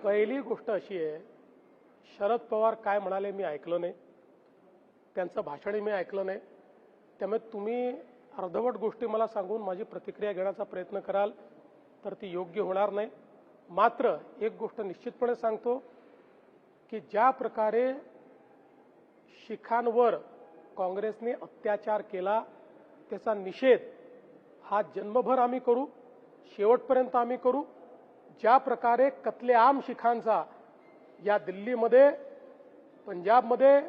पहिली गोष्ट अशी आहे, शरद पवार काय म्हणाले मी ऐकलं नाही, त्यांचं भाषणही मी ऐकलं नाही. त्यामुळे तुम्ही अर्धवट गोष्टी मला सांगून माझी प्रतिक्रिया घेण्याचा प्रयत्न कराल तर ती योग्य होणार नाही. मात्र एक गोष्ट निश्चितपणे सांगतो की ज्या प्रकारे शिखांवर काँग्रेसने अत्याचार केला त्याचा निषेध हा जन्मभर आम्ही करू, शेवटपर्यंत आम्ही करू. ज्या प्रकारे कत्लेआम शिखांचा या दिल्लीमध्ये, पंजाबमध्ये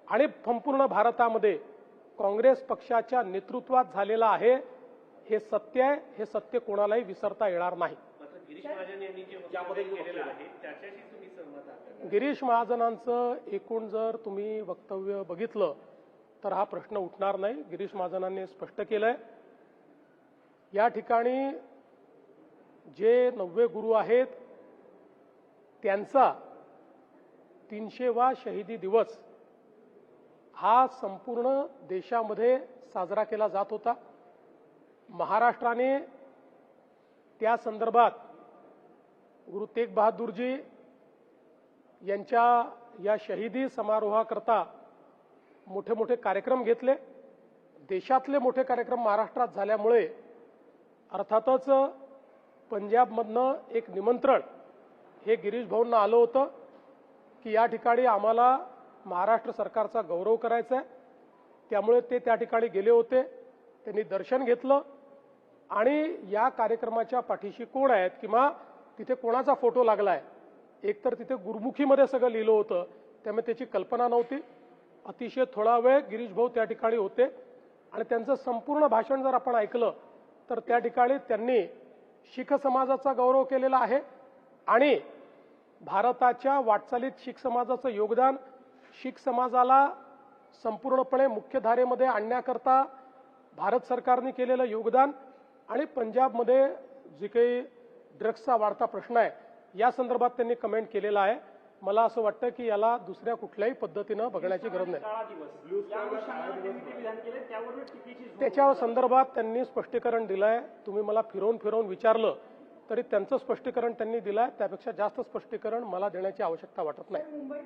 आणि संपूर्ण भारतामध्ये काँग्रेस पक्षाच्या नेतृत्वात झालेला आहे, हे सत्य आहे. हे सत्य कोणालाही विसरता येणार नाही. गिरीश महाजनांचं एकूण जर तुम्ही वक्तव्य बघितलं तर हा प्रश्न उठणार नाही. गिरीश महाजनांनी स्पष्ट केलंय, या ठिकाणी जे 90 गुरु आहेत त्यांचा 300वा शहीदी दिवस हा संपूर्ण देशामध्ये साजरा केला जात होता. महाराष्ट्राने त्या संदर्भात गुरु तेग बहादूरजी यांच्या या शहीदी समारोहाकरता मोठे मोठे कार्यक्रम घेतले. देशातले मोठे कार्यक्रम महाराष्ट्रात झाल्यामुळे अर्थातच पंजाबमधनं एक निमंत्रण हे गिरीश भाऊंना आलं होतं की या ठिकाणी आम्हाला महाराष्ट्र सरकारचा गौरव करायचा आहे. त्यामुळे ते त्या ठिकाणी गेले होते. त्यांनी दर्शन घेतलं आणि या कार्यक्रमाच्या पाठीशी कोण आहेत किंवा तिथे कोणाचा फोटो लागलाय, एकतर तिथे गुरुमुखीमध्ये सगळं लिहिलं होतं, त्यामुळे त्याची कल्पना नव्हती. अतिशय थोडा वेळ गिरीश भाऊ त्या ठिकाणी होते आणि त्यांचं संपूर्ण भाषण जर आपण ऐकलं तर त्या ठिकाणी त्यांनी शीख समाजाचा गौरव केलेला आहे आणि भारताच्या वाटचालीत शीख समाजाचं योगदान, शीख समाजाला संपूर्णपणे मुख्यधारेमध्ये आणण्याकरता भारत सरकारने केलेलं योगदान आणि पंजाबमध्ये जे काही ड्रग्सचा वाढता प्रश्न आहे या संदर्भात त्यांनी कमेंट केलेला आहे. मला असं वाटतं की याला दुसऱ्या कुठल्याही पद्धतीनं बघण्याची गरज नाही. त्याच्या संदर्भात त्यांनी स्पष्टीकरण दिलंय. तुम्ही मला फिरवून फिरवून विचारलं तरी त्यांचं स्पष्टीकरण त्यांनी दिलंय. त्यापेक्षा जास्त स्पष्टीकरण मला देण्याची आवश्यकता वाटत नाही.